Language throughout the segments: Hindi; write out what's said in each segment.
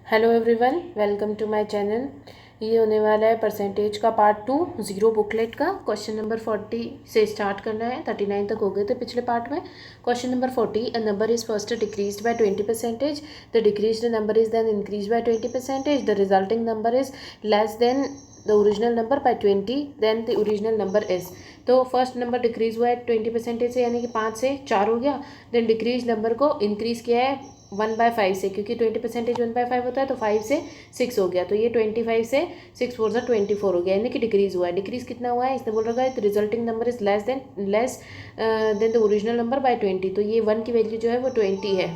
Hello everyone, welcome to my channel. ये होने वाला है परसेंटेज का पार्ट 2 जीरो बुकलेट का। क्वेश्चन नंबर 40 से स्टार्ट करना है। 39 तक हो गए थे पिछले पार्ट में। Question number 40, a number is first decreased by 20%, the decreased number is then increase by 20%, the resulting number is less than the original number by 20, then the original number is. तो फर्स्ट नंबर डिक्रीज हुआ है 20% से, यानी कि 5 से 4 हो गया। देन डिक्रीज नंबर को इंक्रीज किया है 1/5 से, क्योंकि 20% 1/5 होता है, तो 5 से 6 हो गया। तो ये 25 से 6 4 सा 24 हो गया, यानी कि डिक्रीज हुआ है। डिक्रीज कितना हुआ है इसने बोल रखा है, resulting number is less than the original number by 20। तो ये 1 की वैल्यू जो है वो 20 है।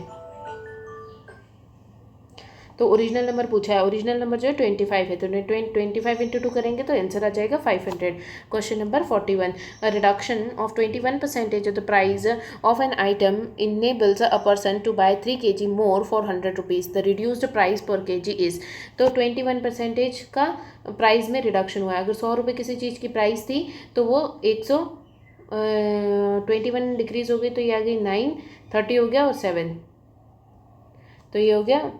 तो ओरिजिनल नंबर पूछा है, ओरिजिनल नंबर जो है 25 है, तो 25 इंटू 2 करेंगे तो आंसर आ जाएगा 500। Question number 41, a reduction of 21% of the price of an item enables a person to buy 3 kg more for 100 rupees, the reduced price per kg is. तो 21% का प्राइस में रिडक्शन हुआ है। अगर 100 रुपये किसी चीज़ की प्राइस थी तो वो 21 डिक्रीज हो गई, तो ये आ गई 9, 30 हो गया और 7, तो ये हो गया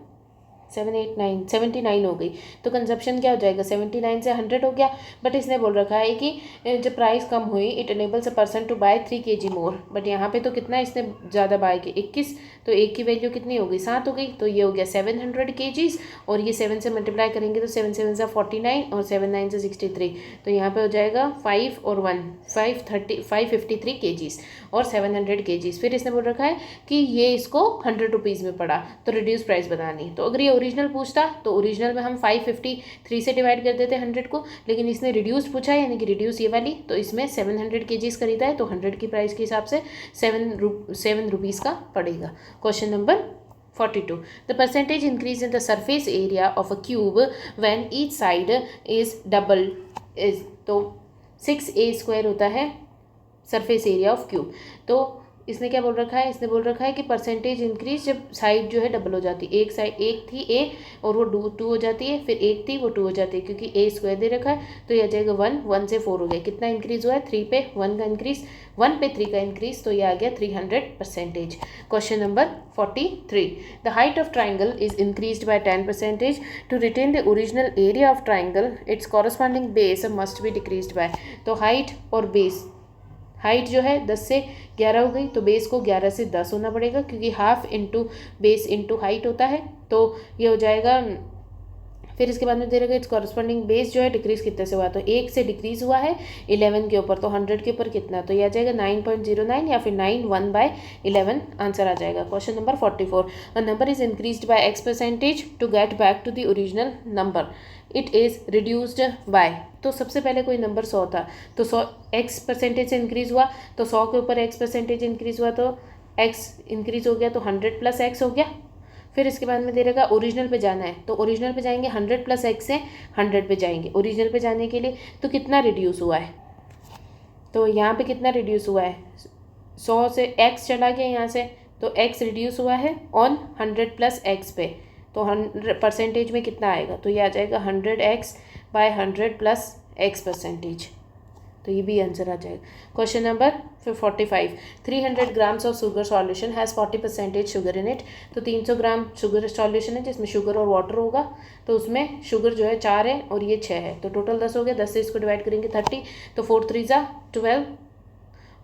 7 8 9 79 हो गई। तो कंजप्शन क्या हो जाएगा, 79 से 100 हो गया। बट इसने बोल रखा है कि जब प्राइस कम हुई, it enables a person to buy 3 kg more. But यहाँ पे तो कितना इसने ज़्यादा बाय की, 21, तो एक की वैल्यू कितनी हो गई, 7 हो गई। तो ये हो गया 700 kgs, और ये 7 से मल्टीप्लाई करेंगे तो 7 7 से 49 और 7 9 से 63। तो यहाँ पे हो जाएगा 5 और 1 553 kgs और 700 kgs। फिर इसने बोल रखा है कि ये इसको 100 रुपीज़ में पड़ा, तो रिड्यूस प्राइस बनानी। तो अगर ये ओरिजिनल पूछता तो ओरिजिनल में हम 553 से डिवाइड कर देते 100 को, लेकिन इसने रिड्यूस पूछा है, यानी कि रिड्यूस ये वाली, तो इसमें 700 kgs खरीदा है, तो 100 की प्राइस के हिसाब से 7 रुपीज़ का पड़ेगा। Question number 42, the percentage increase in the surface area of a cube when each side is double is। तो 6a² होता है सरफेस एरिया ऑफ क्यूब। तो इसने क्या बोल रखा है, इसने बोल रखा है कि परसेंटेज इंक्रीज जब साइड जो है डबल हो जाती है। एक साइड, एक थी ए और वो 2 हो जाती है, फिर एक थी वो 2 हो जाती है, क्योंकि a² दे रखा है। तो यह आ जाएगा 1, 1 से 4 हो गया। कितना इंक्रीज हुआ है, 3 पे 1 का इंक्रीज, 1 पे 3 का इंक्रीज, तो ये आ गया 300%। Question number 43, the height of triangle is increase by 10%। To retain the original area of triangle its corresponding base must be decrease by. तो हाइट और बेस, हाइट जो है 10 से 11 हो गई, तो बेस को 11 से 10 होना पड़ेगा, क्योंकि half into base into height होता है। तो ये हो जाएगा। फिर इसके बाद में दे रखा है इट्स कॉरस्पॉन्डिंग बेस जो है डिक्रीज कितने से हुआ, तो 1 से डिक्रीज हुआ है 11 के ऊपर, तो 100 के ऊपर कितना, तो ये आ जाएगा 9.09 या फिर 9 1/11 आंसर आ जाएगा। Question number 44, a number is increased by x% to get back to the original number, it is reduced by. तो सबसे पहले कोई नंबर 100 था, तो 100 x% से इंक्रीज हुआ, तो 100 के ऊपर x% इंक्रीज हुआ, तो x इंक्रीज हो गया, तो 100 + x हो गया। फिर इसके बाद में दे रहेगा ओरिजिनल पे जाना है, तो ओरिजिनल पे जाएंगे 100 + x से 100 पे जाएंगे ओरिजिनल पे जाने के लिए। तो कितना रिड्यूस हुआ है, तो यहाँ पे कितना रिड्यूस हुआ है, 100 से x चला गया यहाँ से, तो x रिड्यूस हुआ है ऑन 100 + x पे। तो 100% में कितना आएगा, तो ये आ जाएगा 100x/100 + x%। तो ये भी आंसर आ जाएगा। Question number 45, 300 grams of sugar solution has 40% sugar in it. तो 300 ग्राम शुगर सॉल्यूशन है जिसमें शुगर और वाटर होगा, तो उसमें शुगर जो है 4 है और ये 6 है, तो टोटल 10 हो गया। 10 से इसको डिवाइड करेंगे 30, तो 4 3 ज़ा 12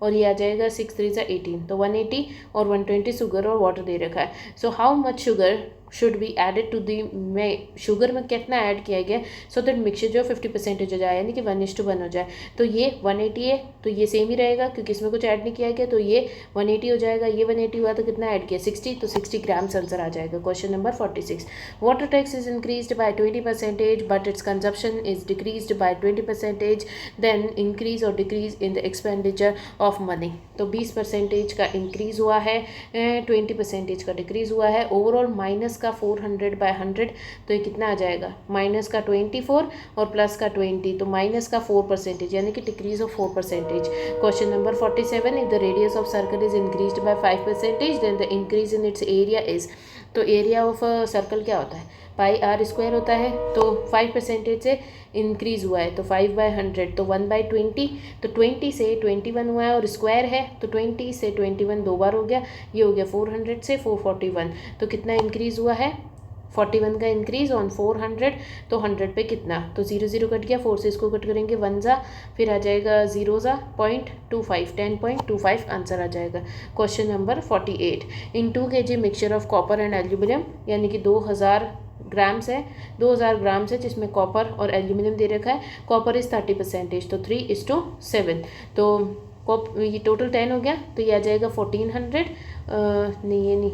और ये आ जाएगा 6 3 ज़ा 18, तो 180 और 120 शुगर और वाटर दे रखा है। So how much sugar should be added to the, में शुगर में कितना ऐड किया गया सो दैट मिक्सचर जो 50% हो जाए, यानी कि 1:1 हो जाए। तो ये 180 है, तो ये सेम ही रहेगा क्योंकि इसमें कुछ ऐड नहीं किया गया, तो ये 180 हो जाएगा। ये 180 हुआ तो कितना ऐड किया, 60, तो 60 ग्राम्स आंसर आ जाएगा। Question number 46, water tax is increased by 20% but its consumption is decreased by 20%, then increase और decrease in the expenditure of money. तो 20% का इंक्रीज हुआ है, 20% का डिक्रीज हुआ है। ओवरऑल माइनस का 400/100, तो ये कितना आ जाएगा, माइनस का 24 और प्लस का 20, तो माइनस का 4%, यानी कि decrease of 4%। Question number 47, if the radius of circle is increased by 5% then the increase in its area is. तो एरिया ऑफ सर्कल क्या होता है, πr² होता है, तो 5% से इंक्रीज हुआ है, तो 5/100, तो 1/20, तो 20 से 21 हुआ है और स्क्वायर है, तो 20 से 21 2 बार हो गया, ये हो गया 400 से 441, तो कितना इंक्रीज हुआ है, 41 का इंक्रीज ऑन 400, तो 100 पे कितना, तो 0 0 कट गया, 4 से इसको कट करेंगे 1 ज़ा, फिर आ जाएगा 0 ज़ा 0.25, 10.25 आंसर आ जाएगा। Question number 48, in 2 kg mixture of copper and aluminium, यानी कि 2000 ग्राम्स है, 2000 ग्राम्स है जिसमें कॉपर और एल्यूमिनियम दे रखा है। कॉपर इज़ 30%, तो 3:7, तो ये टोटल 10 हो गया, तो ये आ जाएगा 1400, नहीं ये नहीं,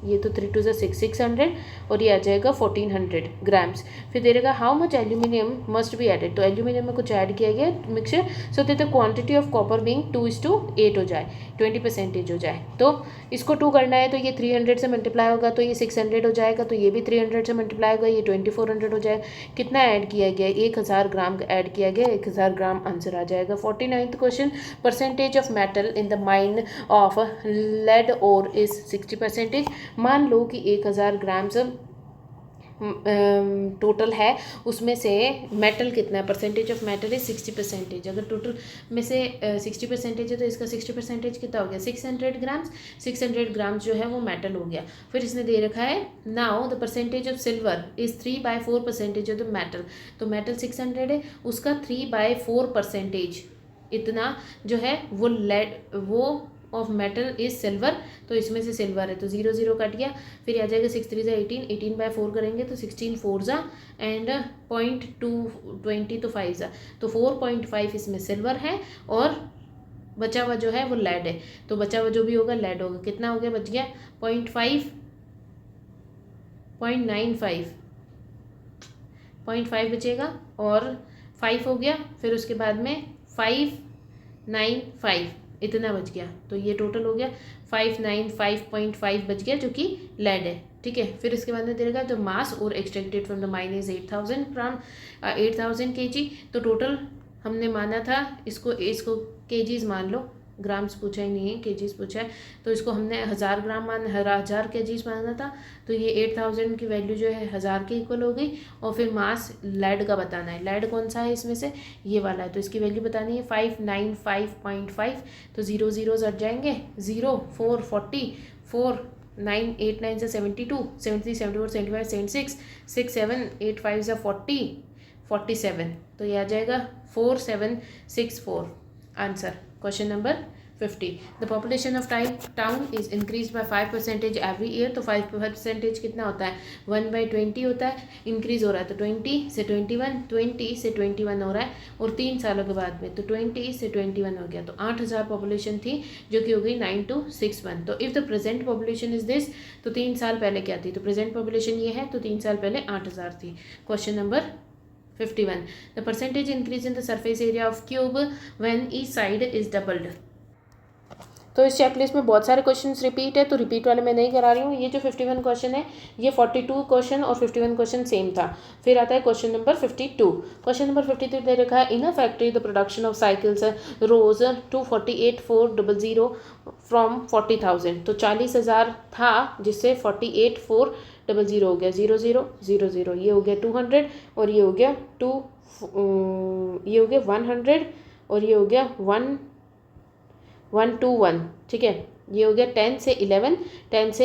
ये तो 3 2 6, 600, और ये आ जाएगा 1400 ग्राम्स। फिर दे देगा how much aluminium must be added, तो एल्यूमिनियम में कुछ ऐड किया गया mixture, so that the quantity of copper being 2:8 हो जाए, 20% हो जाए। तो इसको 2 करना है, तो ये 300 से मल्टीप्लाई होगा, तो ये 600 हो जाएगा, तो ये भी 300 से मल्टीप्लाई होगा, ये 2400 हो जाएगा। कितना ऐड किया गया, 1000 ग्राम ऐड किया गया, 1000 ग्राम आंसर आ जाएगा। 49th question, percentage of metal in the mine of lead ore is 60%। मान लो कि 1000 ग्राम्स टोटल है, उसमें से मेटल कितना है, परसेंटेज ऑफ मेटल है 60%। अगर टोटल में से 60% है तो इसका 60% कितना हो गया, 600 ग्राम्स। 600 ग्राम्स जो है वो मेटल हो गया। फिर इसने दे रखा है now the percentage of silver is 3/4% of the metal, तो मेटल 600 है, उसका 3/4% इतना जो है वो लेड, वो ऑफ मेटल इज सिल्वर, तो इसमें से सिल्वर है, तो 0 0 कट गया। फिर आ जाएगा 6 3 18, 18/4 करेंगे तो 16 4 ज़ा एंड 0.220 तो 5 ज़ा, तो 4.5 इसमें सिल्वर है और बचा हुआ जो है वो लेड है, तो बचा हुआ जो भी होगा लेड होगा। कितना हो गया, बच गया 0.5, 0.95, 0.5 बचेगा और 5 हो गया, फिर उसके बाद में 595 इतना बच गया, तो ये टोटल हो गया 595.5 बच गया जो कि लेड है। ठीक है, फिर इसके बाद में दे देगा द मास और extracted from the mine is 8000 gram, 8000 kg, तो टोटल हमने माना था इसको केजीज मान लो, ग्राम्स पूछा ही नहीं है, केजीज पूछा है, तो इसको हमने 1000 ग्राम 1000 केजीज माना था, तो ये 8000 की वैल्यू जो है 1000 के इक्वल हो गई। और फिर मास लेड का बताना है, लेड कौन सा है इसमें से, ये वाला है, तो इसकी वैल्यू बतानी है 595.5, तो 0 0 हट जाएंगे, 0 4 40 4 9 8 9 से 72 73 74 75 76 6 7 8 5 से 40 47, तो ये आ जाएगा 4764 answer. Question number 50, the population of town is increase bye 5% every year, तो 5% कितना होता है, 1/20 होता है, इंक्रीज हो रहा है, तो 20 से 21, 20 से 21 हो रहा है, और 3 सालों के बाद में तो 20 से 21 हो गया, तो 8000 पॉपुलेशन थी जो कि हो गई 9261। तो if the present population is this, तो 3 साल पहले क्या थी, तो प्रेजेंट पॉपुलेशन ये है, तो 3 साल पहले 8000 थी। Question number 51, the percentage increase in the surface area of cube when each side is doubled। तो इस चेकलिस्ट में बहुत सारे क्वेश्चंस रिपीट है, तो रिपीट वाले मैं नहीं करा रही हूँ। ये जो 51 क्वेश्चन है, ये 42 क्वेश्चन और 51 क्वेश्चन सेम था। फिर आता है क्वेश्चन नंबर 52। क्वेश्चन नंबर 52 दे रखा है, in a factory the production of cycles rose to 48,400 from 40,000, तो 40,000 था जिससे 48,400 हो गया, 0 0 0 0, ये हो गया 200 और ये हो गया 100 और ये हो गया 121। ठीक है, ये हो गया 10 से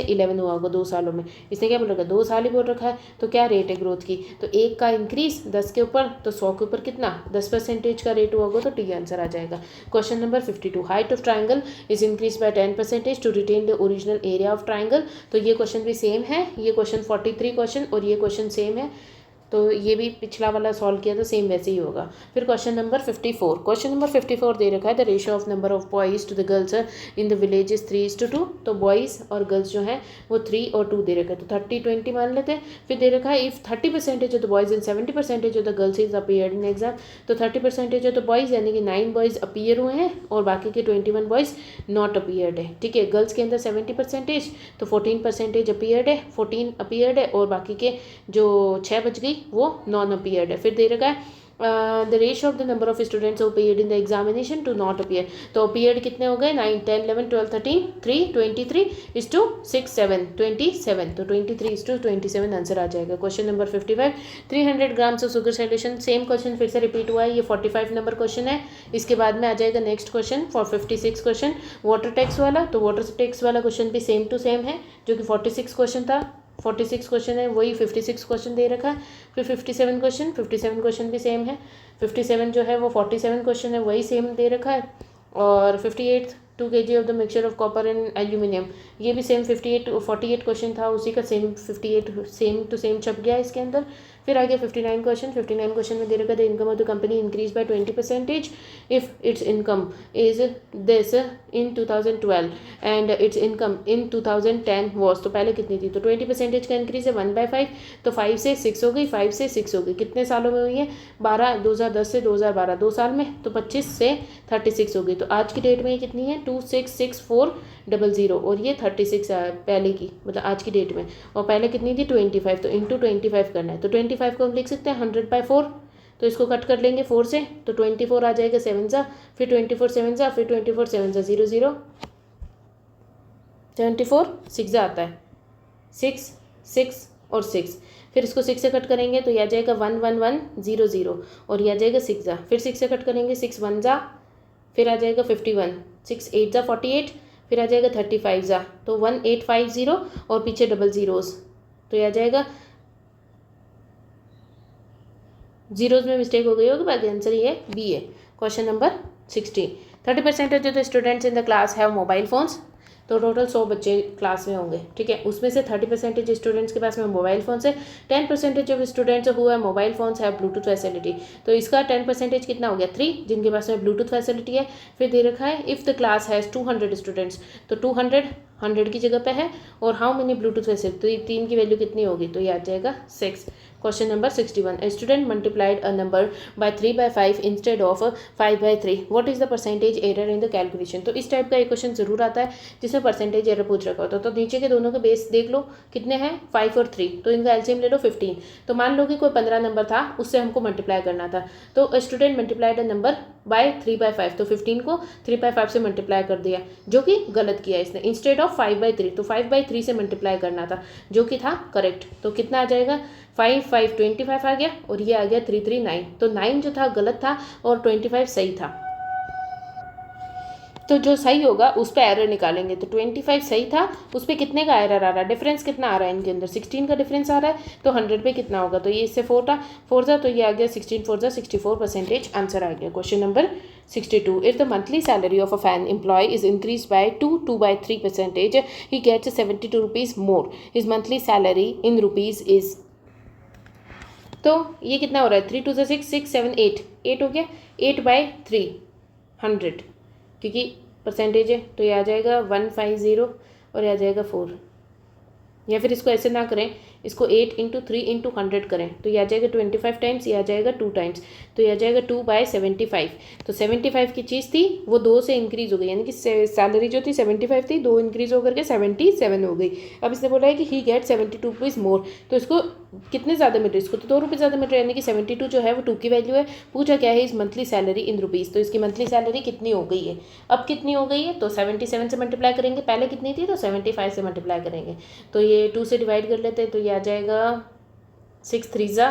11 हुआ होगा 2 सालों में। इसने क्या बोल रखा है, 2 साल ही बोल रखा है, तो क्या रेट है ग्रोथ की, तो 1 का इंक्रीज 10 के ऊपर, तो 100 के ऊपर कितना 10% का रेट हुआ होगा, तो टी आंसर आ जाएगा। Question number 52, height of triangle is increase by 10% to retain the original area of triangle, तो ये क्वेश्चन भी सेम है, ये क्वेश्चन 43 क्वेश्चन और ये क्वेश्चन सेम है, तो ये भी पिछला वाला सॉल्व किया तो सेम वैसे ही होगा। फिर क्वेश्चन नंबर 54, क्वेश्चन नंबर 54 दे रखा है, the ratio of number of boys to the girls in the village is 3:2, तो बॉयज़ और गर्ल्स जो हैं वो 3 और 2 दे रखा है, तो 30-20 मान लेते हैं। फिर दे रखा है if 30% of the boys and 70% of the girls is appeared in exam, तो 30% ऑफ द बॉयज़ यानी कि 9 बॉयज़ अपीयर हुए हैं और बाकी के 21 बॉयज़ नॉट अपीयर्ड है। ठीक है, गर्ल्स के अंदर 70%, तो 14% अपीयर्ड है, 14 अपीयर्ड है और बाकी के जो 6 बच गई वो नॉन अपीयर्ड है। फिर दे रखा है the ratio of the number of students appeared in the examination to not appear, तो अपीयर्ड कितने हो गए 9 10 11 12 13 3 23 6 7 27, तो 23:27 आंसर आ जाएगा। Question number 55, 300 grams of sugar solution, same question फिर से रिपीट हुआ है, ये 45 नंबर क्वेश्चन है। इसके बाद में आ जाएगा next question for 56 question water tax वाला, तो वाटर टैक्स वाला क्वेश्चन भी सेम टू सेम है जो कि 46 क्वेश्चन था। 46 क्वेश्चन है, वही 56 क्वेश्चन दे रखा है। फिर 57 क्वेश्चन भी सेम है। 57 जो है वो 47 क्वेश्चन है, वही सेम दे रखा है। और 58 2 kg of the mixture of copper and aluminium, ये भी सेम 48 क्वेश्चन था, उसी का सेम 58 सेम टू सेम छप गया इसके अंदर। फिर आ गया 59 क्वेश्चन में दे रखा the income of the company increase by 20% if it's income is this in 2012 and it's income in 2010 was, तो पहले कितनी थी, तो 20% का इंक्रीज है 1/5, तो 5 से 6 हो गई, 5 से 6 हो गई, कितने सालों में हुई है, 2010 से 2012, 2 साल में, तो 25 से 36 हो गई। तो आज की डेट में ये कितनी है 266400 और ये 36 है पहले की, मतलब आज की डेट में, और पहले कितनी थी 25, तो इंटू 25 करना है। तो 25 को हम लिख सकते हैं 100/4, तो इसको कट कर लेंगे 4 से, तो 24 आ जाएगा 7 सा, फिर 24 7 सा, फिर 24 7 सा 0 0, 74 6 आता है, 6 6 और 6, फिर इसको 6 से कट करेंगे तो यह आ जाएगा 1 1 1 0 0 और यह आ जाएगा 6 जा, फिर 6 से कट करेंगे 6 1 जा, फिर आ जाएगा 51, 6 8 जा 48, फिर आ जाएगा 35 जा, तो 1850 और पीछे डबल जीरोस, तो यह आ जाएगा, जीरोज में मिस्टेक हो गई होगी, बाकी आंसर ये बी है। Question number 16, 30% of the students in the class have mobile phones, तो टोटल 100 बच्चे क्लास में होंगे, ठीक है, उसमें से 30% स्टूडेंट्स के पास में मोबाइल फोन्स है। 10% of students who have mobile phones have Bluetooth facility, तो इसका 10% कितना हो गया 3, जिनके पास में ब्लूटूथ फैसिलिटी है। फिर दे रखा है if the class has 200 students, तो 200 100 की जगह पे है, और हाउ मेनी ब्लूटूथ फैसिलिटी, तो 3 की वैल्यू कितनी होगी, तो ये आ जाएगा 6। Question number 61, a student multiplied a number by 3/5 instead of 5/3, what is the percentage error in the calculation। तो इस टाइप का एक क्वेश्चन जरूर आता है जिसमें परसेंटेज एरर पूछ रखा होता है। तो नीचे के दोनों के बेस देख लो कितने हैं 5 और 3, तो इनका एलसीएम ले लो 15। तो मान लो कि कोई 15 नंबर था, उससे हमको मल्टीप्लाई करना था, तो student multiplied a number by 3/5, तो 15 को 3/5 से मल्टीप्लाई कर दिया, जो कि गलत किया इसने, इंस्टेड ऑफ 5/3, तो 5/3 से मल्टीप्लाई करना था, जो कि था करेक्ट। तो कितना आ जाएगा 5 5 25 आ गया, और ये आ गया 3 3 9, तो 9 जो था गलत था और 25 सही था। तो जो सही होगा उस पर एरर निकालेंगे, तो 25 सही था, उस पर कितने का एरर आ रहा है, डिफरेंस कितना आ रहा है इनके अंदर, 16 का डिफरेंस आ रहा है, तो 100 पे कितना होगा, तो ये इससे 4 था, तो ये आ गया 16 4 64%, आंसर आ गया। Question number 62, if the monthly salary of a fan employ is increase by 2/3%, he gets 72 rupees more, his monthly salary in rupees is, तो ये कितना हो रहा है 3 2 6 6 7 8 हो गया, 8/3 100, क्योंकि परसेंटेज है, तो ये आ जाएगा 150 और ये आ जाएगा 4, या फिर इसको ऐसे ना करें, इसको 8 × 3 × 100 करें, तो ये आ जाएगा 25 टाइम्स, ये आ जाएगा 2 टाइम्स, तो ये आ जाएगा 2/75। तो 75 की चीज़ थी वो 2 से इंक्रीज़ हो गई, यानी कि सैलरी जो थी 75 थी, 2 इंक्रीज़ होकर के 77 हो गई। अब इसने बोला है कि ही गेट 72 रुपीज़ मोर, तो इसको कितने ज़्यादा मिल रहे हैं, इसको तो 2 रुपये ज़्यादा मिल रहे हैं, यानी कि 72 जो है वो 2 की वैल्यू है। पूछा क्या है इस मंथली सैलरी इन रुपीज़, तो इसकी मंथली सैलरी कितनी हो गई है, अब कितनी हो गई है, तो 77 से मल्टीप्लाई करेंगे, पहले कितनी थी, तो 75 से मल्टीप्लाई करेंगे, तो ये 2 से डिवाइड कर लेते हैं, तो ये आ जाएगा 6 3 जा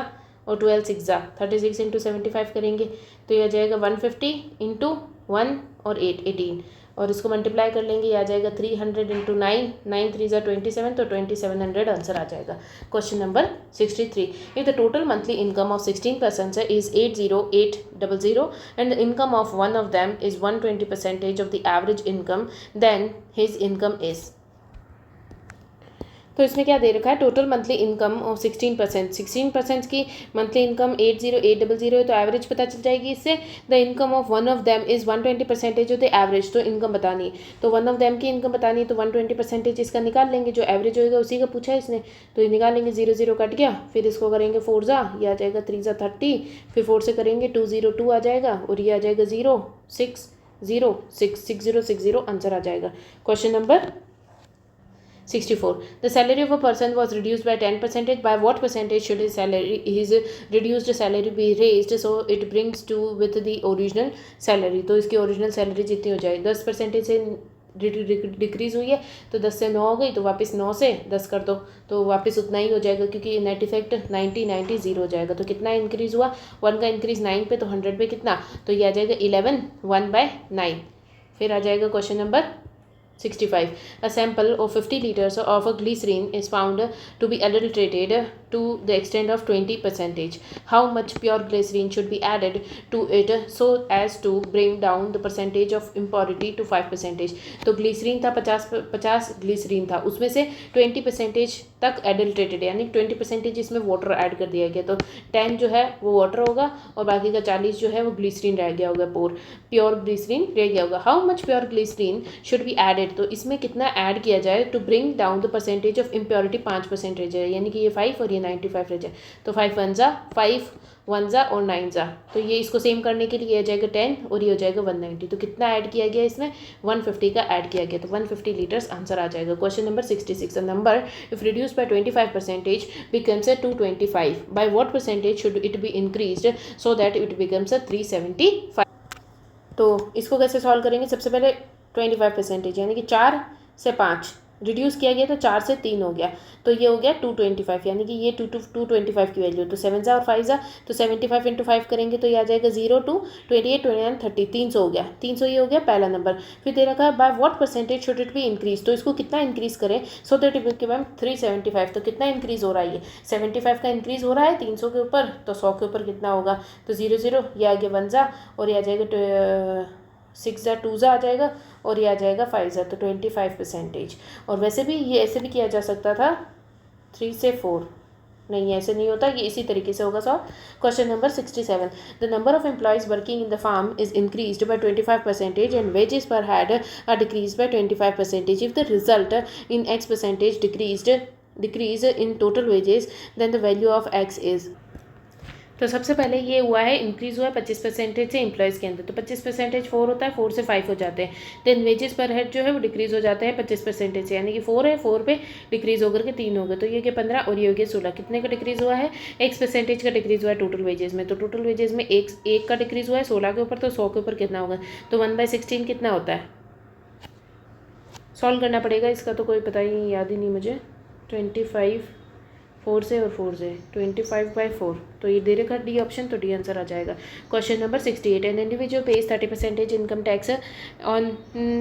और 12 6 जा, 36 × 75 करेंगे, तो ये आ जाएगा 150 × 1 और 8 18, और इसको मल्टीप्लाई कर लेंगे, ये आ जाएगा 300 × 9 9 3 जा 27, तो 2700 आंसर आ जाएगा। Question number 63, if the total monthly income of 16 persons is 80800 and the income of one of them is 120% of the average income, then his income is, तो इसमें क्या दे रखा है टोटल मंथली इनकम ऑफ 16% की मंथली इनकम 80800 है, तो एवरेज पता चल जाएगी इससे। The income of one of them is 120% the average, तो इनकम बतानी है, तो वन ऑफ देम की इनकम बतानी है, तो 120% इसका निकाल लेंगे, जो एवरेज होएगा उसी का पूछा है इसने, तो ये निकाल लेंगे, 0 0 कट गया, फिर इसको करेंगे 4 जा, ये आ जाएगा 3 जा 30, फिर 4 से करेंगे 202 आ जाएगा, और ये आ जाएगा 0 6 0 6 6060 आंसर आ जाएगा। Question number 64, the salary of a person was reduced by 10%, by what percentage should his reduced salary be raised so it brings to with the original salary, तो इसकी ओरिजिनल सैलरी जितनी हो जाए, 10% से डिक्रीज़ हुई है, तो 10 से 9 हो गई, तो वापस 9 से 10 कर दो, तो वापस उतना ही हो जाएगा, क्योंकि नेट इफेक्ट 90 90 0 हो जाएगा। तो कितना इंक्रीज़ हुआ, 1 का इंक्रीज़ 9 पे, तो 100 पे कितना, तो ये आ जाएगा 11 1/9। फिर आ जाएगा question number 65. A sample of 50 liters of glycerine is found to be adulterated to the extent of 20%. How much pure glycerine should be added to it so as to bring down the percentage of impurity to 5%? तो ग्लिसरीन था 50 ग्लिसरीन था, उसमें से 20% तक एडल्ट्रेटेड यानी 20% इसमें वाटर ऐड कर दिया गया, तो 10 जो है वो वाटर होगा और बाकी का 40 जो है वो ग्लिसरीन रह गया होगा, प्योर ग्लिसरीन रह गया होगा। How much pure glycerine should be added, तो इसमें कितना ऐड किया जाए to bring down the percentage of impurity 5% रह जाए, यानी कि ये 5 और ये 95 रह जाए। तो 5 1 जा 5 1 जा और 9 जा, तो ये इसको सेम करने के लिए आ जाएगा 10 और ये हो जाएगा 190। तो कितना ऐड किया गया इसमें 150 का ऐड किया गया, तो 150 लीटर्स आंसर आ जाएगा। Question number 66, the number if reduce by 25% becomes 225, by what percentage should it be increased so that it becomes 375। तो इसको कैसे सॉल्व करेंगे, सबसे पहले 25% यानी कि 4 से 5 रिड्यूस किया गया तो 4 से 3 हो गया, तो ये हो गया 225, यानी कि ये 225 की वैल्यू, तो 7 जा और 5 जा, तो 75 इंटू 5 करेंगे तो ये आ जाएगा 0 2 28 29 30 300 हो गया, 300 ये हो गया पहला नंबर। फिर दे रखा है by what percentage should it be increase, तो इसको कितना इंक्रीज करें सो दैट इट बिकम 375, तो कितना इंक्रीज हो रहा है, ये 75 का इंक्रीज हो रहा है 300 के ऊपर, तो 100 के ऊपर कितना होगा, तो 0 0 ये आ गया 1 जा और ये आ जाएगा 6 जा 2 जा आ जाएगा और ये आ जाएगा 5 जा, तो 25%। और वैसे भी ये ऐसे भी किया जा सकता था 3 से 4, नहीं ऐसे नहीं होता, ये इसी तरीके से होगा solve. Question number 67, the number of employees working in the farm is increased by 25% and wages per head are decrease by 25%। If the result in X percentage decrease in total wages then the value of X is. तो सबसे पहले ये हुआ है इंक्रीज़ हुआ है 25% से एम्प्लॉयज़ के अंदर, तो 25% 4 होता है, 4 से 5 हो जाते हैं। देन वेजेस पर हेड जो है वो डिक्रीज़ हो जाते हैं 25% से, यानी कि 4 है, 4 पे डिक्रीज़ होकर के 3 हो गए, तो ये कि 15 और ये हो गया 16। कितने का डिक्रीज़ हुआ है, X% का डिक्रीज़ हुआ है टोटल वेजेस में, तो टोटल वेजेस में एक का डिक्रीज़ हुआ है 16 के ऊपर, तो 100 के ऊपर कितना होगा, तो 1/16 कितना होता है, सॉल्व करना पड़ेगा इसका, तो कोई पता ही नहीं, याद ही नहीं मुझे। 25 4 से और 4 से 25/4, तो ये दे रखा डी ऑप्शन, तो डी आंसर आ जाएगा। Question number 68, an individual pays 30% income tax on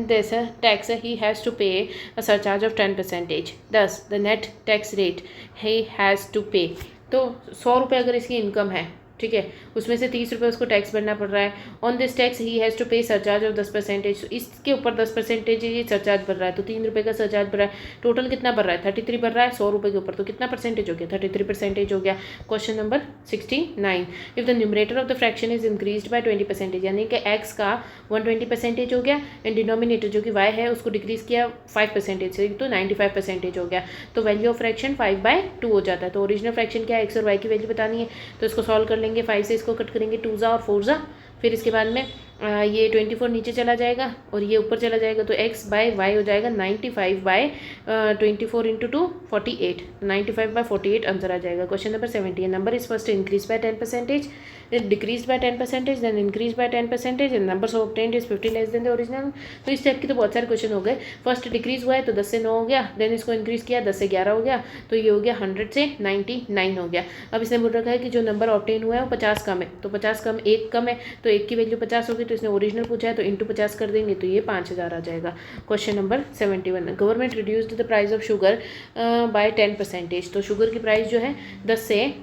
this tax he has to pay a surcharge of 10%, thus the net tax rate he has to pay. तो 100 रुपये अगर इसकी इनकम है, ठीक है, उसमें से 30 रुपये उसको टैक्स भरना पड़ रहा है। On this tax he has to pay surcharge of 10%, इसके ऊपर 10% ये सरचार्ज भर रहा है, तो 3 रुपये का सरचार्ज भर रहा है। टोटल कितना भर रहा है, 33 भर रहा है 100 रुपये के ऊपर, तो कितना परसेंटेज हो गया, 33% हो गया। Question number 69, if the numerator of the fraction is increased by 20%, यानी कि एक्स का 120% हो गया, एंड डिनोमिनेटर जो कि वाई है उसको डिक्रीज़ किया 5% से, तो 95% हो गया, तो वैल्यू ऑफ फ्रैक्शन 5/2 हो जाता है। तो ओरिजिनल फ्रैक्शन क्या है, एक्स और वाई की वैल्यू बतानी है, तो इसको सॉल्व कर लेंगे। 5 से इसको कट करेंगे 2 जा और 4 जा, फिर इसके बाद में ये 24 नीचे चला जाएगा और ये ऊपर चला जाएगा, तो x/y हो जाएगा 95/24 × 2 48, 95/48 आंसर आ जाएगा। Question number 70, number is first increase by 10%, it decrease by 10%, then increase by 10%, and number obtained is 50 less than the original. तो इस टाइप की तो बहुत सारे क्वेश्चन हो गए। फर्स्ट डिक्रीज हुआ है तो 10 से 9 हो गया, देन इसको इंक्रीज किया 10 से 11 हो गया, तो ये हो गया 100 से 99 हो गया। अब इसने बोल रखा है कि जो नंबर ऑब्टेन हुआ है वो 50 कम है, तो 50 कम 1 कम है, तो 1 की वैल्यू 50 होगी, तो इसने ओरिजिनल पूछा है तो इंटू 50 कर देंगे, तो ये 5000 आ जाएगा। Question number 71, government reduced the price of sugar bye 10%, तो शुगर की प्राइस जो है 10 से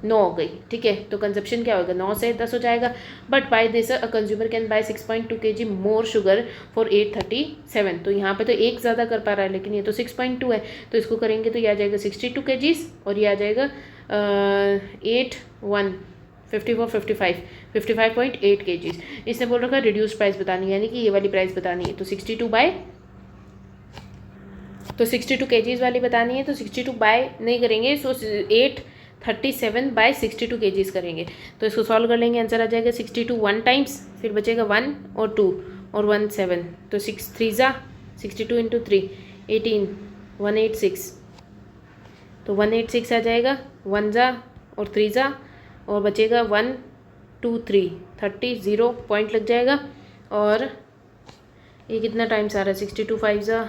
9 हो गई, ठीक है, तो कंजप्शन क्या होगा, 9 से 10 हो जाएगा। But by this a consumer can buy 6.2 kg more sugar for 837, तो यहाँ पे तो एक ज़्यादा कर पा रहा है, लेकिन ये तो 6.2 है, तो इसको करेंगे तो ये आ जाएगा 62 kg और ये आ जाएगा 55.8 kg। इसने बोल रखा है रिड्यूस प्राइस बतानी है, यानी कि ये वाली प्राइस बतानी है, तो 62 kg वाली बतानी है, तो 62 बाय नहीं करेंगे, सो 837/62 kg करेंगे, तो इसको सॉल्व कर लेंगे, आंसर आ जाएगा 62 1 टाइम्स, फिर बचेगा 1 और 2 और 1 7, तो 6 3 जा 62 × 3 18 186, तो 186 आ जाएगा, 1 जा और 3 जा और बचेगा 1 2 3 30 0 पॉइंट लग जाएगा। और ये कितना टाइम्स आ रहा है, 62 5 जा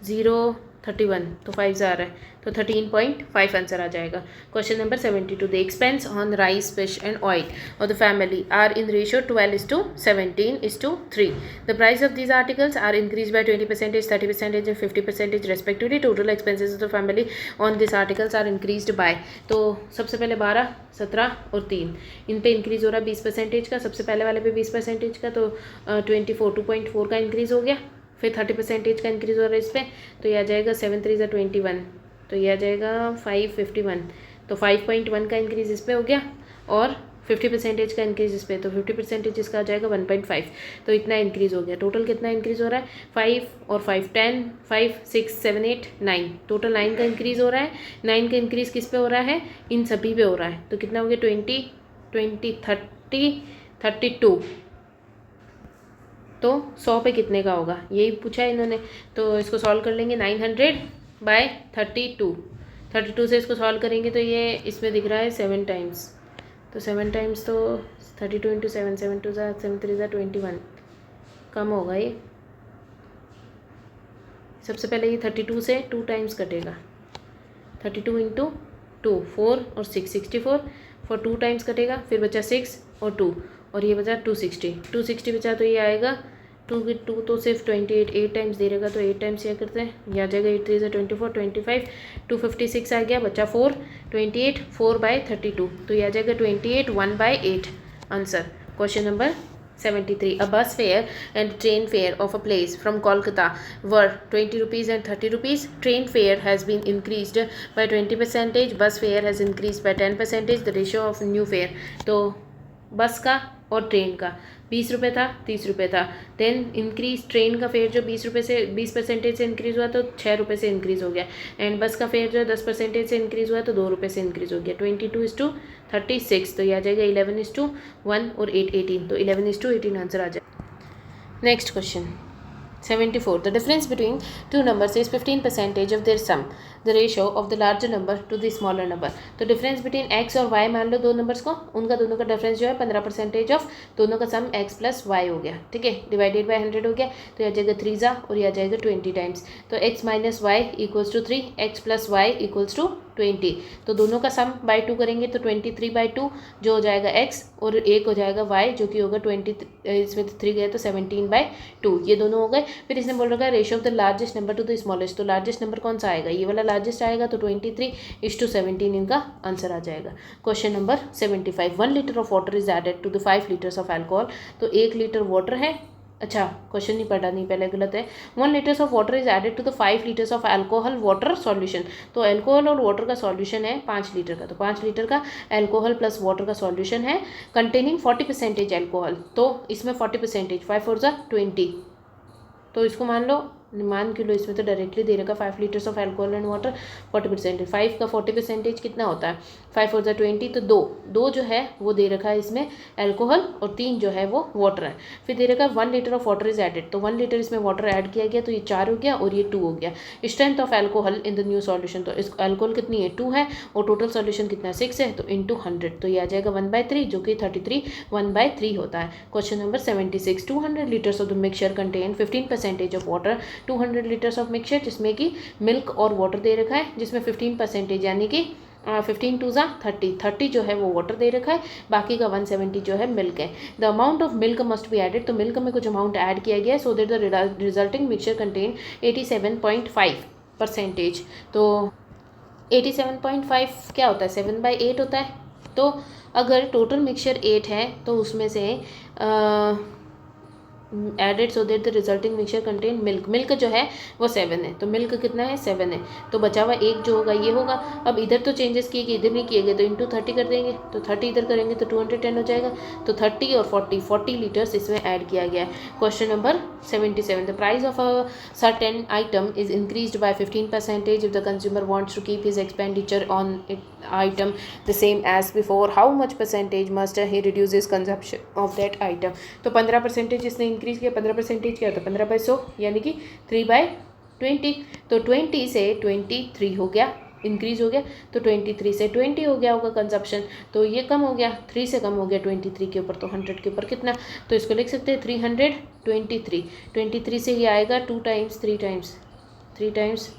0 31, तो 5 आ रहा है, तो 13.5 आंसर आ जाएगा। Question number 72, the expense on rice, fish and oil of the family are in ratio 12:17:3. The price of these articles are increase by 20%, 30% and 50% respectively. Total expenses of the family on this articles are increased by. तो सबसे पहले 12, 17 और 3, इन पे इंक्रीज़ हो रहा है 20% का, सबसे पहले वाले पे 20% का, तो 24, 2.4 का इंक्रीज़ हो गया, फिर 30% का इंक्रीज़ हो रहा है इस पर, तो ये आ जाएगा 7 3 21, तो ये आ जाएगा 551, तो 5.1 का इंक्रीज़ इस पर हो गया, और 50% का इंक्रीज़ इस पर, तो 50% इसका आ जाएगा 1.5, तो इतना इंक्रीज़ हो गया। टोटल कितना इंक्रीज़ हो रहा है? 5 और 5 10, 5 6 7 8 9, टोटल 9 का इंक्रीज़ हो रहा है। 9 का इंक्रीज़ किस पे हो रहा है? इन सभी पे हो रहा है। तो कितना हो गया? 20 20 30 32, तो 100 पे कितने का होगा, यही पूछा है इन्होंने। तो इसको सॉल्व कर लेंगे, 900/32 से इसको सॉल्व करेंगे, तो ये इसमें दिख रहा है 7 टाइम्स, तो 7 टाइम्स तो 32 × 7, 7 2 7 3 21, कम होगा ये। सबसे पहले ये 32 से 2 टाइम्स कटेगा, 32 × 2 4 और 6 64, फॉर 2 टाइम्स कटेगा, फिर बचा 6 और 2, और ये बचा 260 बचा, तो ये आएगा 2 तो सिर्फ 28, 8 टाइम्स दे रहेगा, तो 8 टाइम्स ये करते हैं, ये आ जाएगा 8 3 24 25, 256 आ गया, बचा 4, 28 4/32, तो ये आ जाएगा 28 1/8 answer. Question number 73, a bus fare and train fare of a place from Kolkata were 20 rupees and 30 rupees. Train fare has been increased by 20%, bus fare has increased by 10%, the ratio of new fare. तो बस का और ट्रेन का 20 रुपये था, 30 रुपये था, देन इंक्रीज ट्रेन का फेयर जो 20 रुपये से 20% से इंक्रीज़ हुआ, तो 6 रुपये से इंक्रीज़ हो गया, एंड बस का फेयर जो 10% से इंक्रीज़ हुआ, तो 2 रुपये से इंक्रीज़ हो गया। 22:36, तो यह आ जाएगा 11:1 और 8 18, तो 11:18 आंसर आ जाएगा। Next question 74, the difference between two numbers is 15% of their sum, the ratio of the larger number to the smaller number. तो डिफरेंस बिटवीन x और y मान लो दो नंबर्स को, उनका दोनों का डिफरेंस जो है 15% ऑफ दोनों का सम x + y हो गया, ठीक है, डिवाइडेड बाय 100 हो गया, तो यह आ जाएगा 3 और यह आ जाएगा 20 टाइम्स, तो x - y = 3, x + y = 20, तो दोनों का सम बाय 2 करेंगे, तो 23/2 जो हो जाएगा x, और एक हो जाएगा y जो कि होगा 20, इसमें 3 गया तो 17/2, ये दोनों हो गए। फिर इसने बोल रखा है ratio of the largest number to the smallest, तो लार्जेस्ट नंबर कौन सा आएगा? ये वाला लार्जेस्ट आएगा, तो 23:17 इनका आंसर आ जाएगा। Question number 75, 1 litre of water is added to the 5 litres of alcohol, तो 1 लीटर वाटर है, अच्छा क्वेश्चन नहीं पढ़ा, नहीं पहले गलत है। 1 litres of water is added to the 5 litres of alcohol water solution, तो अल्कोहल और वाटर का सॉल्यूशन है 5 लीटर का, तो 5 लीटर का अल्कोहल प्लस वाटर का सॉल्यूशन है कंटेनिंग 40% अल्कोहल, तो इसमें 40%, 5 4 20, तो इसको मान लो इसमें तो डायरेक्टली दे रखा 5 litres of alcohol and water 40%, 5 का 40% कितना होता है? 5 4 20, तो 2 जो है वो दे रखा है इसमें अल्कोहल, और 3 जो है वो वाटर है। फिर दे रखा है 1 litre of water is added, तो 1 लीटर इसमें वाटर ऐड किया गया, तो ये 4 हो गया और ये 2 हो गया। Strength of alcohol in the new solution, तो इस अल्कोहल कितनी है? 2 है, और टोटल सॉल्यूशन कितना है? 6 है, तो इंटू 100, तो ये आ जाएगा 1/3 जो कि 33 1/3 होता है। Question number 76, 200 litres of the mixture contain 15% of water, 200 litres of mixture जिसमें कि मिल्क और वाटर दे रखा है, जिसमें 15% यानी कि 15 2 30 जो है वो वाटर दे रखा है, बाकी का 170 जो है मिल्क है। The amount of milk must be added, तो मिल्क में कुछ अमाउंट ऐड किया गया है, so that the resulting mixture contain 87.5%, तो 87.5 क्या होता है? 7/8 होता है। तो अगर टोटल मिक्सचर 8 है, तो उसमें से added so that the resulting mixture contain milk जो है वो 7 है, तो मिल्क कितना है? 7 है, तो बचा हुआ 1 जो होगा ये होगा। अब इधर तो चेंजेस किए गए, इधर नहीं किए गए, तो इंटू 30 कर देंगे, तो 30 इधर करेंगे तो 210 हो जाएगा, तो 30 और 40 लीटर्स इसमें ऐड किया गया है। Question number 77, the price of a certain item is increased by 15% if the consumer wants to keep his expenditure on it item the same as before, how much % must he reduce his consumption of that item, तो 15% इसने इंक्रीज किया, 15% क्या होता है? 15/100 यानी कि 3/20, तो 20 से 23 हो गया, इंक्रीज हो गया, तो 23 से 20 हो गया होगा कंजप्शन, तो ये कम हो गया, 3 से कम हो गया 23 के ऊपर, तो 100 के ऊपर कितना? तो इसको लिख सकते हैं 323, 23 से ये आएगा 2 टाइम्स 3 टाइम्स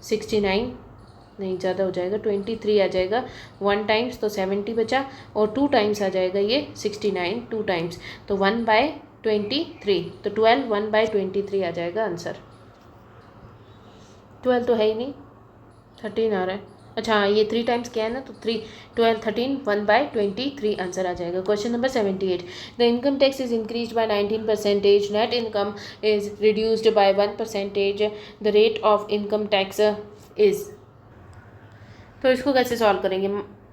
69 नहीं, ज़्यादा हो जाएगा, 23 आ जाएगा 1 टाइम्स, तो 70 बचा, और 2 टाइम्स आ जाएगा ये 69 2 टाइम्स, तो 1/23, तो 12 1/23 आ जाएगा आंसर। 12 तो है ही नहीं, 13 आ रहा है। अच्छा हाँ, ये 3 टाइम्स क्या है ना, तो 3 12 13 1/23 आंसर आ जाएगा। Question number 78, the income tax is increase bye 19%, net income is reduced by 1%, the rate of income tax is. तो इसको कैसे सॉल्व करेंगे?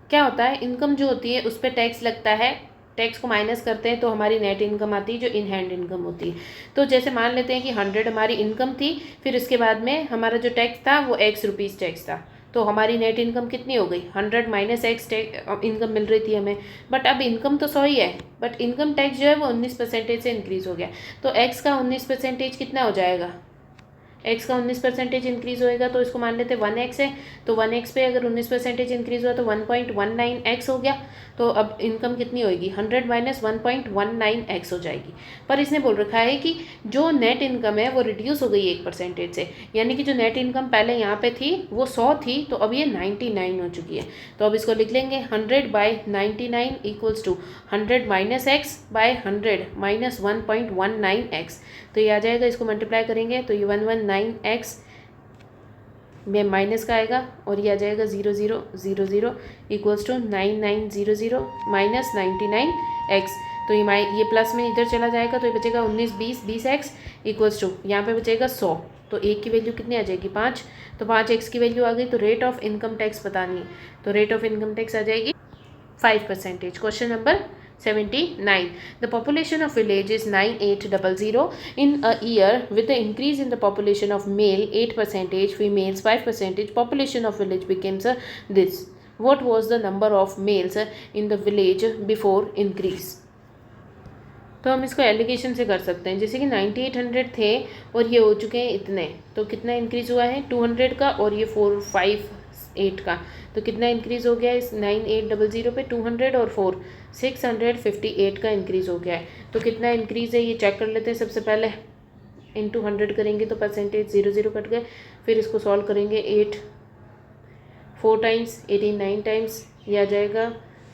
क्या होता है, इनकम जो होती है उस पर टैक्स लगता है, टैक्स को माइनस करते हैं तो हमारी नेट इनकम आती है जो इन हैंड इनकम होती है। तो जैसे मान लेते हैं कि 100 हमारी इनकम थी, फिर उसके बाद में हमारा जो टैक्स था वो ₹X टैक्स था, तो हमारी नेट इनकम कितनी हो गई? 100 माइनस X इनकम मिल रही थी हमें, बट अब इनकम तो 100 ही है, बट इनकम टैक्स जो है वो 19% से इंक्रीज़ हो गया, तो X का 19% कितना हो जाएगा? एक्स का 19% इंक्रीज़ होएगा, तो इसको मान लेते 1x है, तो 1x पे अगर 19% इंक्रीज़ हुआ तो 1.19x हो गया, तो अब इनकम कितनी होएगी? 100 माइनस 1.19x हो जाएगी। पर इसने बोल रखा है कि जो नेट इनकम है वो रिड्यूस हो गई 1% से, यानी कि जो नेट इनकम पहले यहाँ पे थी वो 100 थी, तो अब ये 99 हो चुकी है। तो अब इसको लिख लेंगे 100/99 equals to 100 minus x by 100 minus 1.19x, तो ये आ जाएगा, इसको मल्टीप्लाई करेंगे तो ये 119x में माइनस का आएगा, और ये आ जाएगा 0000 इक्वल्स टू 9900 माइनस 99x, तो ये प्लस में इधर चला जाएगा, तो ये बचेगा 19 20 इक्वल्स टू यहाँ पे बचेगा 100, तो एक की वैल्यू कितनी आ जाएगी? 5, तो 5x की वैल्यू आ गई, तो रेट ऑफ इनकम टैक्स बतानी है, तो रेट ऑफ इनकम टैक्स आ जाएगी 5%। Question number 79, the population of village is 9800 in a year, with the increase in the population of male 8%, females 5%, population of village becomes this. What was the number of males in the village before increase? तो हम इसको एलिगेशन से कर सकते हैं, जैसे कि 9800 थे और ये हो चुके हैं इतने, तो कितना इंक्रीज़ हुआ है? 200 का, और ये 458 का, तो कितना इंक्रीज़ हो गया इस 9800 पे? 200 और 4 658 का इंक्रीज़ हो गया है। तो कितना इंक्रीज़ है ये चेक कर लेते हैं। सबसे पहले इंटू 100 करेंगे तो परसेंटेज 00 कट गए, फिर इसको सॉल्व करेंगे 8 4 टाइम्स 18 9 टाइम्स ये आ जाएगा,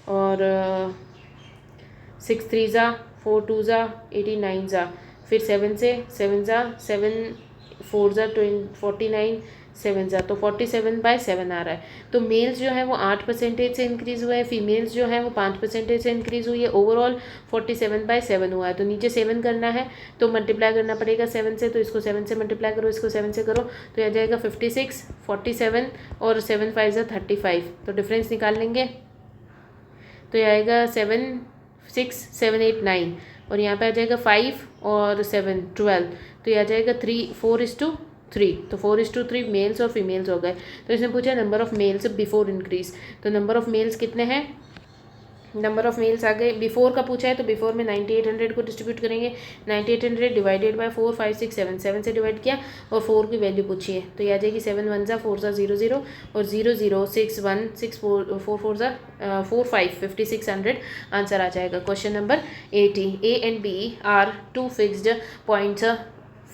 और 6 3 ज़ा 4 2 ज़ा 89 ज़ा, फिर 7 से 7 ज़ा 7 4 ज़ा 49 7 ज़ा, तो 47/7 आ रहा है। तो मेल्स जो है वो 8% से इंक्रीज़ हुआ है, फीमेल्स जो है वो 5% से इंक्रीज़ हुई है, ओवरऑल 47/7 हुआ है। तो नीचे 7 करना है तो मल्टीप्लाई करना पड़ेगा 7 से, तो इसको 7 से मल्टीप्लाई करो, इसको 7 से करो, तो यह आ जाएगा 56 47 और 7 5 ज़ा 35, तो डिफरेंस निकाल लेंगे, तो यह आएगा 7 6 7 8 9, और यहाँ पे आ जाएगा 5 और 7 12, तो ये आ जाएगा 3 4:3, तो 4:3 मेल्स और फीमेल्स हो गए। तो इसने पूछा number of males before increase, तो नंबर ऑफ़ मेल्स कितने हैं? नंबर ऑफ़ मेल्स आ गए। बिफोर का पूछा है तो बिफोर में 9800 को डिस्ट्रीब्यूट करेंगे, 9800 डिवाइडेड बाय 4 5 6 7 7 से डिवाइड किया और 4 की वैल्यू पूछी है, तो ये आ जाएगी 7 1 ज़ा 4 ज़ा 0 0 और 0 0 6 1 6 4 4 4 ज़ा 4 5 5600 आंसर आ जाएगा। Question number 80, A and B are two fixed points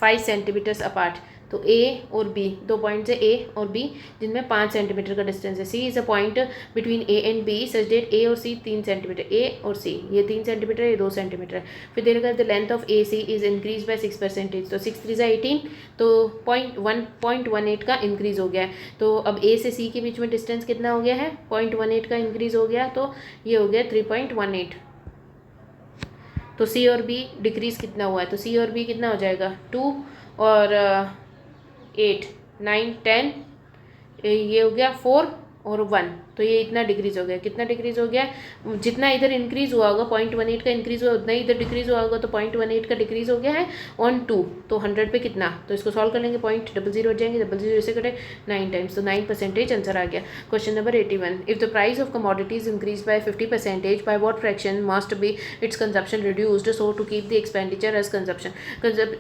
5 centimetres apart, तो ए और बी दो पॉइंट्स है ए और बी जिनमें 5 सेंटीमीटर का डिस्टेंस है। C is a point between A and B such that A और सी 3 सेंटीमीटर, ए और सी ये 3 सेंटीमीटर ये 2 सेंटीमीटर है। फिर there the length of A C is increase by 6%, तो 6 3 18, तो 0.18 का इंक्रीज़ हो गया है। तो अब ए से सी के बीच में डिस्टेंस कितना हो गया है? 0.18 का इंक्रीज़ हो गया, तो ये हो गया 3.18। तो सी और बी डिक्रीज़ कितना हुआ है? तो सी और बी कितना हो जाएगा? 2 और 8 9 10, ये हो गया 4 और 1, तो ये इतना डिक्रीज़ हो गया। कितना डिक्रीज़ हो गया? जितना इधर इंक्रीज़ हुआ होगा 0.18 का इंक्रीज़ हुआ, उतना ही इधर डिक्रीज़ हुआ होगा, तो 0.18 का डिक्रीज़ हो गया है ऑन 2, तो 100 पे कितना? तो इसको सॉल्व कर लेंगे, 0.00 हो जाएंगे, 00 से कटे 9 टाइम्स, तो 9% आंसर आ गया। Question number 81, if the price of commodities increase by 50%, by what fraction must be its consumption reduced so to keep the expenditure as consumption,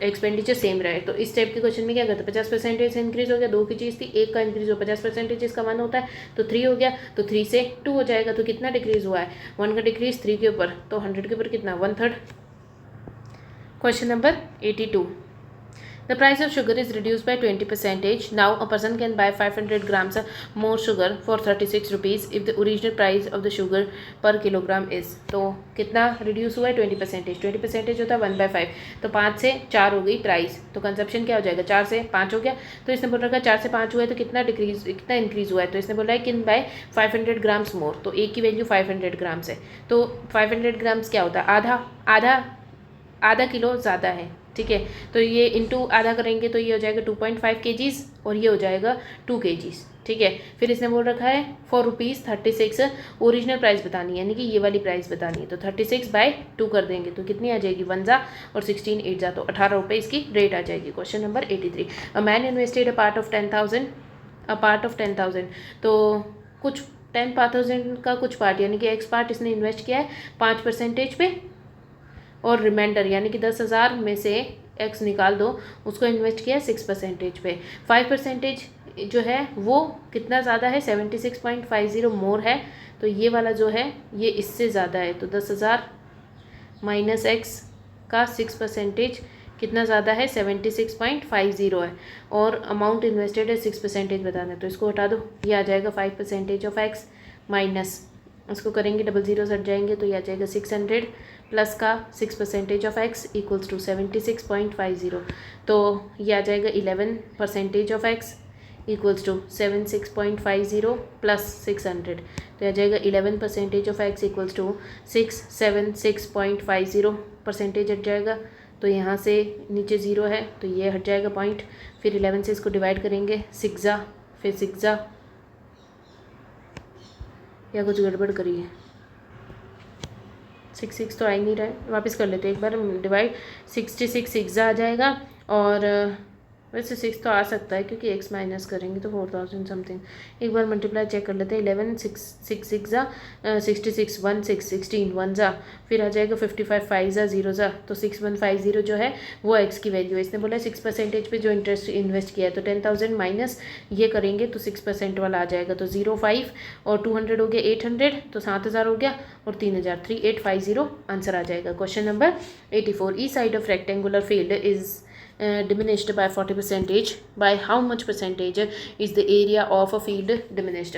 expenditure same रहे। तो इस टाइप के क्वेश्चन में क्या करते हैं? 50% से इंक्रीज़ हो गया, 2 की चीज़ थी, 1 का इंक्रीज़ हो 50% इसका मान होता है, तो 3 हो गया, तो 3 से 2 हो जाएगा, तो कितना डिक्रीज़ हुआ है? 1 का डिक्रीज़ 3 के ऊपर, तो 100 के ऊपर कितना? 1/3। Question number 82, The price of sugar is reduced by 20%. Now a person can buy 500 grams more sugar for 36 rupees if the original price of the sugar per kilogram is. तो कितना रिड्यूस हुआ है 20%. 20% होता है 1/5. तो 5 से 4 हो गई प्राइस. तो कंजप्शन क्या हो जाएगा 4 से 5 हो गया. तो इसने बोल रखा है 4 से 5 हुआ है तो कितना इंक्रीज हुआ है. तो इसने बोला है कैन बाय 500 ग्राम्स मोर. तो एक की वैल्यू 500 ग्राम्स है. तो 500 ग्राम्स क्या होता है आधा किलो ज़्यादा है. ठीक है. तो ये इंटू आधा करेंगे तो ये हो जाएगा 2.5 kgs और ये हो जाएगा 2 kgs. ठीक है. फिर इसने बोल रखा है ₹4.36 ओरिजिनल प्राइस बतानी है, यानी कि ये वाली प्राइस बतानी है. तो 36/2 कर देंगे तो कितनी आ जाएगी 1 जा और 16 8 जा, तो 18 रुपये इसकी रेट आ जाएगी. Question number 83. A man invested a part of 10,000. तो कुछ 10,000 का कुछ पार्ट यानी कि एक्स पार्ट इसने इन्वेस्ट किया है 5% पे और रिमाइंडर यानी कि 10,000 में से एक्स निकाल दो उसको इन्वेस्ट किया 6% पे. 5% जो है वो कितना ज़्यादा है 76.50 मोर है. तो ये वाला जो है ये इससे ज़्यादा है. तो 10,000 माइनस एक्स का 6% कितना ज़्यादा है 76.50 है और अमाउंट इन्वेस्टेड है 6% बताना है. तो इसको हटा दो, ये आ जाएगा 5% ऑफ एक्स माइनस इसको करेंगे 00 हट जाएंगे तो ये आ जाएगा 600 प्लस का 6% ऑफ एक्स इक्वल्स टू 76.50. तो ये आ जाएगा 11% of x equals to 76.50 plus 600. तो आ जाएगा 11% ऑफ एक्स इक्वल्स टू 676.50% हट जाएगा. तो यहाँ से नीचे 0 है तो ये हट जाएगा पॉइंट. फिर 11 से इसको डिवाइड करेंगे 6 जा फिर 6 जा या कुछ गड़बड़ करिए 6 तो आ ही नहीं रहा है. वापस कर लेते हैं एक बार डिवाइड. 66 6 आ जाएगा और वैसे 6 तो आ सकता है क्योंकि x माइनस करेंगे तो 4000 समथिंग. एक बार मल्टीप्लाई चेक कर लेते हैं. 11 6 6 जा 66 1 6 16 1 जा फिर आ जाएगा 55 5 जा 0 जा. तो 6150 जो है वो x की वैल्यू है. इसने बोला 6% पे जो इंटरेस्ट इन्वेस्ट किया है तो 10,000 माइनस ये करेंगे तो 6% वाला आ जाएगा. तो 05 और 200 हो गया 800 तो 7,000 हो गया और 3,000 3850 आंसर आ जाएगा. Question number 84. E side of rectangular field is diminished by 40%. By how much percentage is the area of a field diminished?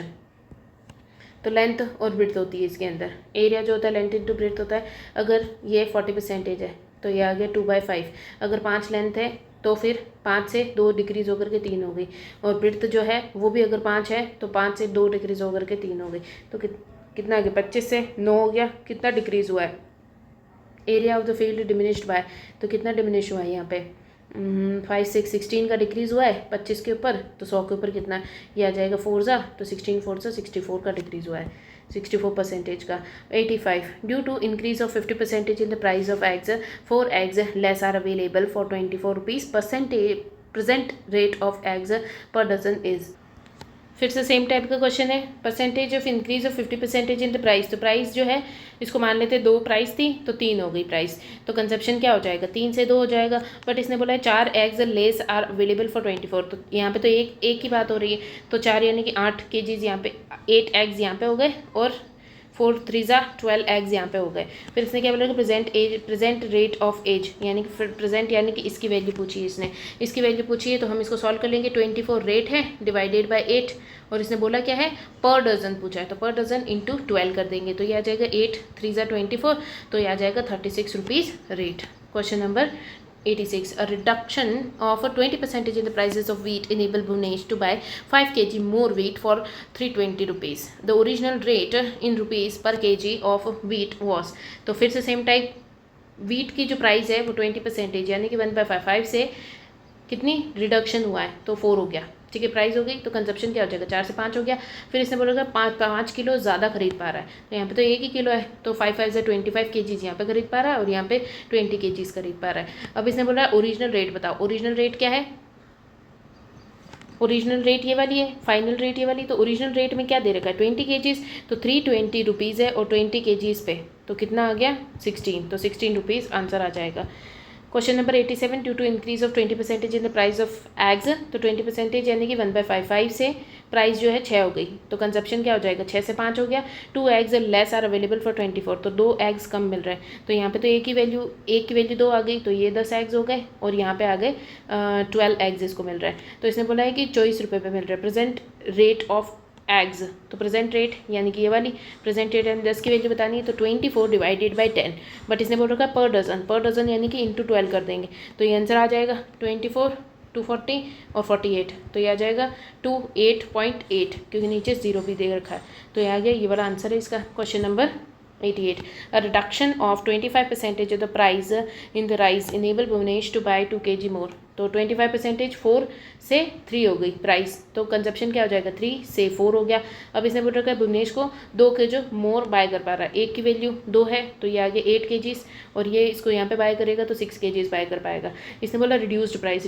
तो लेंथ और ब्रेड्थ होती है इसके अंदर. एरिया जो होता है लेंथ इंटू ब्रेड्थ होता है. अगर ये 40% है तो ये आ गया 2/5. अगर 5 लेंथ है तो फिर 5 से 2 डिक्रीज होकर के 3 हो गई और ब्रेड्थ जो है वो भी अगर 5 है तो 5 से 2 डिक्रीज होकर के 3 हो गई. तो कितना आ गया 25 से 9 हो गया. कितना डिक्रीज हुआ है area of the field diminished by. तो कितना डिमिनिश हुआ है यहाँ पे 5 6 16 का डिक्रीज़ हुआ है 25 के ऊपर. तो 100 के ऊपर कितना ये आ जाएगा 4 जा तो 16 4 जा 64 का डिक्रीज़ हुआ है 64% का. 85. Due to increase of 50% in the price of eggs 4 eggs less are available for 24 rupees. Present rate of eggs per dozen is. फिर से सेम टाइप का क्वेश्चन है. Percentage of increase of 50% in the price. तो प्राइस जो है इसको मान लेते 2 प्राइस थी तो 3 हो गई प्राइस. तो कंजप्शन क्या हो जाएगा 3 से 2 हो जाएगा. बट इसने बोला है 4 eggs less are available for 24. तो यहाँ पे तो एक की बात हो रही है. तो 4 यानी कि 8 kgs यहाँ पे 8 एग्स यहाँ पे हो गए और 4 3 जा 12 एग्स यहाँ पे हो गए. फिर इसने क्या बोला कि प्रेजेंट रेट ऑफ एज यानी कि प्रेजेंट यानी कि इसकी वैल्यू पूछी है. इसने इसकी वैल्यू पूछी है तो हम इसको सॉल्व कर लेंगे. 24 रेट है डिवाइडेड बाय 8 और इसने बोला क्या है पर डजन पूछा है. तो पर डजन इंटू 12 कर देंगे तो ये आ जाएगा 8 3 जा 24 तो ये आ जाएगा 36 rupees rate. Question number 86. A reduction of 20% in the prices of wheat enable Bhunesh to buy 5 kg more wheat for 320 rupees. The original rate in rupees per kg of wheat was. तो फिर से सेम टाइप wheat की जो प्राइस है वो 20% यानी कि 1/5 से कितनी रिडक्शन हुआ है तो 4 हो गया. ठीक है प्राइस हो गई. तो कंजप्शन क्या हो जाएगा 4 से 5 हो गया. फिर इसने बोला 5 किलो ज़्यादा खरीद पा रहा है. तो यहाँ पे तो 1 ही किलो है तो 5 5 से 25 kgs यहाँ पे खरीद पा रहा है और यहाँ पे 20 kgs खरीद पा रहा है. अब इसने बोला ओरिजिनल रेट बताओ. ओरिजिनल रेट क्या है ओरिजिनल रेट ये वाली है फाइनल रेट ये वाली. तो ओरिजिनल रेट में क्या दे रखा है 20 kgs तो 320 रुपीज़ है और 20 kgs पे तो कितना आ गया 16. तो 16 रुपीज़ आंसर आ जाएगा. Question number 87, due to increase of 20% in the price of eggs, तो 20% यानी कि 1/5, 5 से प्राइस जो है 6 हो गई, तो कंजप्शन क्या हो जाएगा, 6 से 5 हो गया। 2 eggs less are available for 24, तो 2 एग्स कम मिल रहे हैं, तो यहाँ पे तो एक की वैल्यू 2 आ गई, तो ये 10 एग्स हो गए और यहाँ पे आ गए 12 एग्स इसको मिल रहा है। तो इसने बोला है कि 24 रुपये पे मिल रहा है। प्रेजेंट रेट ऑफ एग्स, तो प्रेजेंट रेट यानी कि ये वाली प्रेजेंट रेट यानी 10 की वैल्यू बतानी है, तो 24 डिवाइडेड बाई 10, बट इसने बोल रखा है पर डजन यानी कि इंटू 12 कर देंगे, तो ये आंसर आ जाएगा 24, 240 और 48, तो ये आ जाएगा 28.8, क्योंकि नीचे 0 भी दे रखा है, तो ये आ गया, ये वाला आंसर है इसका question number 88। A reduction of 25% of the price in the rice enable Bhuvanesh to buy 2 kg more, तो 25% 4 से 3 हो गई प्राइस, तो कंजप्शन क्या हो जाएगा, 3 से 4 हो गया। अब इसने बोल रखा है भुवनेश को 2 kg मोर बाय कर पा रहा है, एक की वैल्यू 2 है, तो ये आगे 8 kg, और ये इसको यहाँ पे बाय करेगा तो 6 kg बाय कर पाएगा। इसने बोला रिड्यूस्ड प्राइस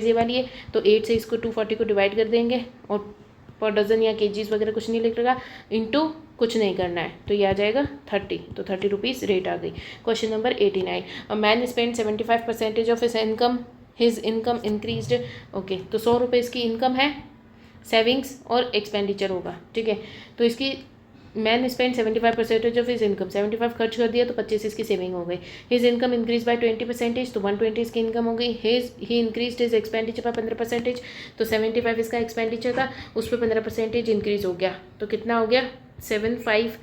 ये वाली है, तो 8 से इसको 240 को डिवाइड कर देंगे, और पर डजन या केजीज वगैरह कुछ नहीं लिख रहा, इंटू कुछ नहीं करना है, तो ये आ जाएगा 30, तो 30 रुपीज़ रेट आ गई। Question number 89, a man spend 75% of his income increased, okay, तो 100 रुपये इसकी इनकम है, सेविंग्स और एक्सपेंडिचर होगा, ठीक है, तो इसकी man spend 75% of his income, 75 खर्च कर दिया तो 25 इसकी सेविंग हो गई। हिज इनकम इंक्रीज बाय 20%, तो 120 इसकी इनकम हो गई। ही इंक्रीज हिज एक्सपेंडिचर बाय 15%, तो 75 इसका एक्सपेंडिचर था, उस पर 15% इंक्रीज हो गया, तो कितना हो गया 750,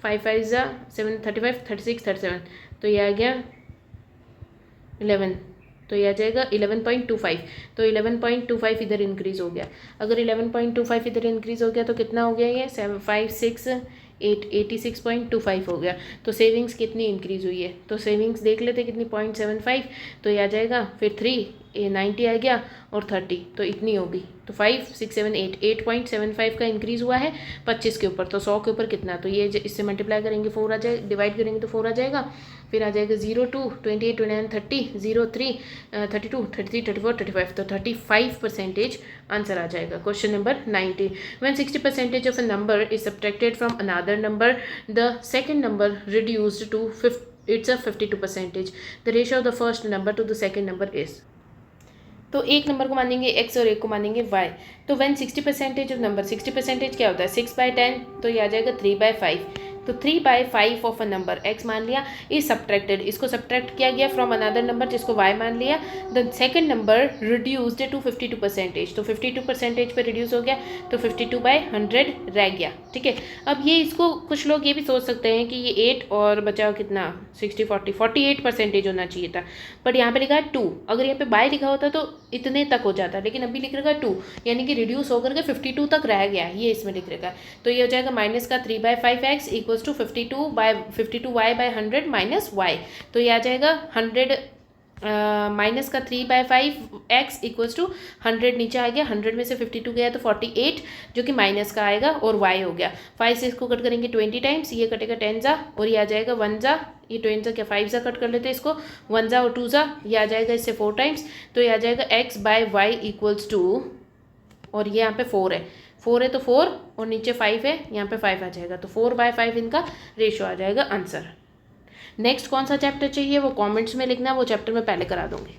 5 5 7 35 36 37, तो ये आ गया 11, तो ये आ जाएगा 11.25, तो 11.25 इधर इंक्रीज़ हो गया। अगर 11.25 इधर इंक्रीज़ हो गया तो कितना हो गया, ये 5 6 8 86.25 हो गया। तो सेविंग्स कितनी इंक्रीज़ हुई है, तो सेविंग्स देख लेते कितनी 0.75, तो ये आ जाएगा फिर 3 90 आ गया और 30, तो इतनी होगी, तो 5 6 7 8 8.75 का इंक्रीज़ हुआ है 25 के ऊपर, तो 100 के ऊपर कितना, तो ये इससे मल्टीप्लाई करेंगे 4 आ जाएगा, डिवाइड करेंगे तो 4 आ जाएगा, फिर आ जाएगा 0 2 28 29 30 0 3 32 33 34 35, तो 35% आंसर आ जाएगा। Question number 90, when 60% of a number is subtracted from another number, the second number reduced to 52%, the ratio of the first number to the second number is, तो एक नंबर को मानेंगे x और एक को मानेंगे y, तो व्हेन 60% ऑफ नंबर, 60% क्या होता है 6/10, तो ये आ जाएगा 3/5, तो 3/5 ऑफ अ नंबर x मान लिया, इज सब्ट्रैक्टेड, इसको सब्ट्रैक्ट किया गया फ्रॉम अनदर नंबर जिसको y मान लिया, the second number reduced to 52%, तो 52% पे रिड्यूस हो गया, तो 52/100 रह गया, ठीक है। अब ये इसको कुछ लोग ये भी सोच सकते हैं कि ये 8 और बचाओ कितना 60 40 48% होना चाहिए था, बट यहाँ पे लिखा है 2, अगर यहाँ पे बाय लिखा होता तो इतने तक हो जाता, लेकिन अभी लिख रखा है 2, यानी कि रिड्यूस होकर के 52 तक रह गया, ये इसमें लिख रखा है, तो ये हो जाएगा माइनस का 3/5x equals to 52y/100 minus y, तो ये आ जाएगा 100 माइनस का 3/5x इक्वल्स टू 100, नीचे आ गया 100 में से 52 गया तो 48 जो कि माइनस का आएगा, और y हो गया 5 से इसको कट करेंगे 20 टाइम्स, ये कटेगा 10 जा, और ये आ जाएगा 1 जा, ये 20 जा क्या 5 जा कट कर लेते हैं इसको, 1 जा और 2 जा, ये आ जाएगा इससे 4 टाइम्स, तो ये आ जाएगा x/y इक्वल्स टू, और ये यहाँ पे 4 है, 4 है तो 4 और नीचे 5 है, यहाँ पे 5 आ जाएगा, तो 4/5 इनका रेशियो आ जाएगा आंसर। नेक्स्ट कौन सा चैप्टर चाहिए वो कमेंट्स में लिखना, वो चैप्टर मैं पहले करा दूँगी।